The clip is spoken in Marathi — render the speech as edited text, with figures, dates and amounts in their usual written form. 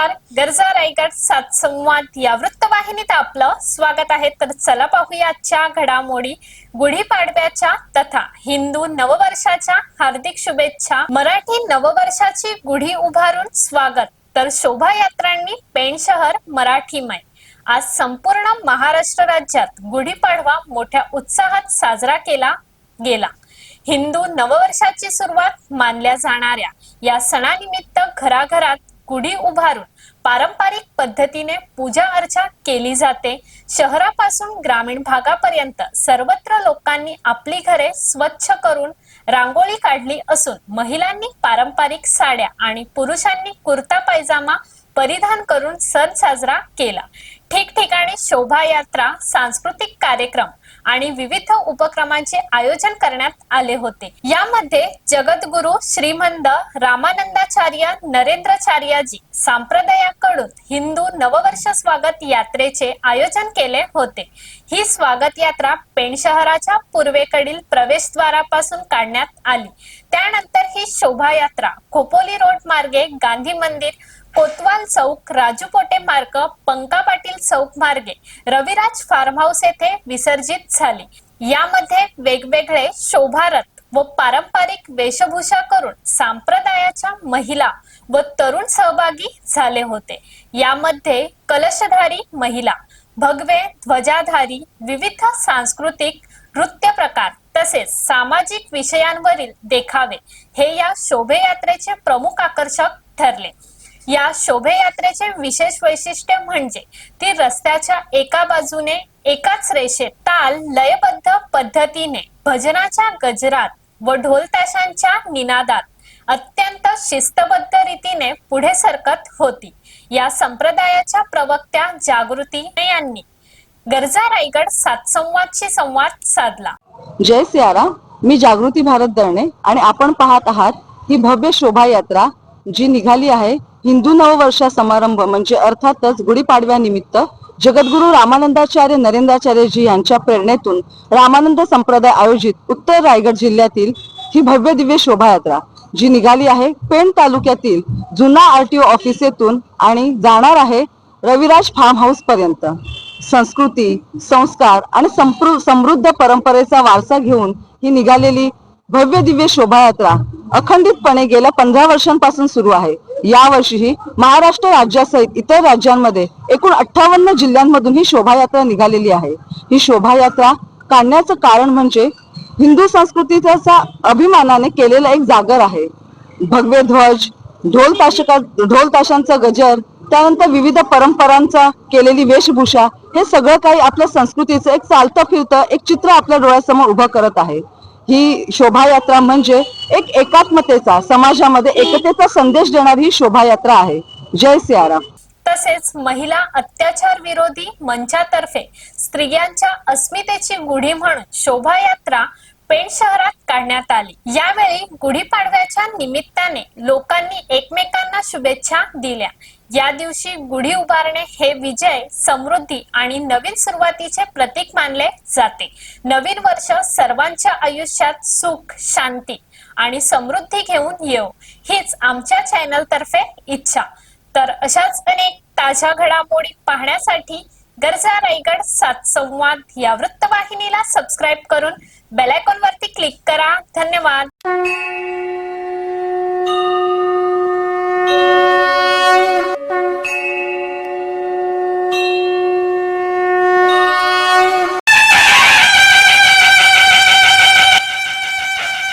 नमस्कार, गरजा रायगड सात संवाद या वृत्तवाहिनीत आपलं स्वागत आहे। तर चला पाहूया आजच्या घडामोडी। गुढीपाडव्याच्या तथा हिंदू नववर्षाच्या हार्दिक शुभेच्छा। मराठी नववर्षाची गुढी उभारून स्वागत, तर शोभायात्रांनी पेण शहर मराठीमय। आज संपूर्ण महाराष्ट्र राज्यात गुढीपाडवा मोठ्या उत्साहात साजरा केला गेला। हिंदू नववर्षाची सुरुवात मानल्या जाणाऱ्या या सणानिमित्त घराघरात गुढी उभारून पारंपरिक पद्धतीने पूजा अर्चा केली जाते। शहरापासून ग्रामीण भागापर्यंत सर्वत्र लोकांनी आपली घरे स्वच्छ करून रांगोळी काढली असून महिलांनी पारंपरिक साड्या आणि पुरुषांनी कुर्ता पायजामा परिधान करून सण साजरा केला। ठिकठिकाणी शोभायात्रा, सांस्कृतिक कार्यक्रम आणि विविध उपक्रमांचे आयोजन करण्यात आले होते। यामध्ये जगद्गुरु श्रीमंत रामानंदाचार्य नरेंद्राचार्यजी संप्रदायाकडून हिंदू नववर्ष स्वागत यात्रेचे आयोजन केले होते। ही स्वागत यात्रा पेण शहराच्या पूर्वेकडील प्रवेशद्वारापासून काढण्यात आली। त्यानंतर ही शोभायात्रा खोपोली रोड मार्गे गांधी मंदिर, कोतवाल चौक, राजू पोटे मार्ग, पंका पाटील चौक मार्गे रविराज फार्म हाऊस येथे विसर्जित झाली। यामध्ये वेगवेगळे शोभारथ व पारंपरिक वेशभूषा करून संप्रदायाच्या महिला व तरुण सहभागी झाले होते। यामध्ये कलशधारी महिला, भगवे ध्वजाधारी, विविध सांस्कृतिक नृत्य प्रकार तसेच सामाजिक विषयांवरील देखावे हे या शोभायात्रेचे प्रमुख आकर्षक ठरले। या शोभायात्रेचे विशेष वैशिष्ट्य म्हणजे ती रस्त्याच्या एका बाजूने एकाच रेषेत ताल लयबद्ध पद्धतीने भजनाच्या गजरात व ढोल ताशांच्या निनादात अत्यंत शिस्तबद्ध रीतीने पुढे सरकत होती। या संप्रदायाच्या प्रवक्त्या जागृती यांनी गरजा रायगड सात संवादशी संवाद साधला। जय सियाराम, मी जागृती भारत दळणे आणि आपण पाहत आहात ही भव्य शोभायात्रा जी निघाली आहे हिंदू नववर्ष समारंभ म्हणजे अर्थातच गुढीपाडव्यानिमित्त जगद्गुरु रामानंदाचार्य नरेंद्राचार्यजी यांच्या प्रेरणेतून रामानंद संप्रदाय आयोजित उत्तर रायगड जिल्ह्यातील ही भव्य दिव्य शोभायात्रा जी निघाली आहे पेण तालुक्यातील जुना आरटीओ ऑफिस येथून आणि जाणार आहे रविराज फार्म हाऊस पर्यंत। संस्कृती, संस्कार आणि समृद्ध परंपरेचा वारसा घेऊन ही निघालेली भव्य दिव्य शोभायात्रा अखंडितपणे गेल्या 15 वर्षांपासून सुरू आहे। यावर्षीही महाराष्ट्र राज्यासहित इतर राज्यांमध्ये एकूण 58 जिल्ह्यांमधून ही शोभायात्रा निघालेली आहे। ही शोभायात्रा काढण्याचं कारण म्हणजे हिंदू संस्कृतीचा अभिमानाने केलेला एक जागर आहे। भगवे ध्वज, ढोल ताशांचा गजर, त्यानंतर विविध परंपरांचा केलेली वेशभूषा हे सगळं काही आपल्या संस्कृतीचं एक चालतं फिरतं एक चित्र आपल्या डोळ्यासमोर उभं करत आहे। ही शोभायात्रा म्हणजे एक एकात्मतेचा, समाजामध्ये एकतेचा संदेश देणारी ही शोभायात्रा आहे। जय सियाराम। तसेच महिला अत्याचार विरोधी मंचातर्फे स्त्रियांच्या अस्मितेची गुढी म्हणून शोभायात्रा पेण शहरात काढण्यात आली। यावेळी गुढीपाडव्याच्या निमित्ताने लोकांनी एकमेकांना शुभेच्छा दिल्या। या दिवशी गुढी उभारणे हे विजय, समृद्धी आणि नवीन सुरुवातीचे प्रतीक मानले जाते। नवीन वर्ष सर्वांच्या आयुष्यात सुख, शांती आणि समृद्धी घेऊन येऊ हीच आमच्या चॅनल तर्फे इच्छा। तर अशाच अनेक ताज्या घडामोडी पाहण्यासाठी गरजा रायगड सात संवाद या वृत्तवाहिनीला सबस्क्राइब करून बेल आयकॉन वरती क्लिक करा। धन्यवाद।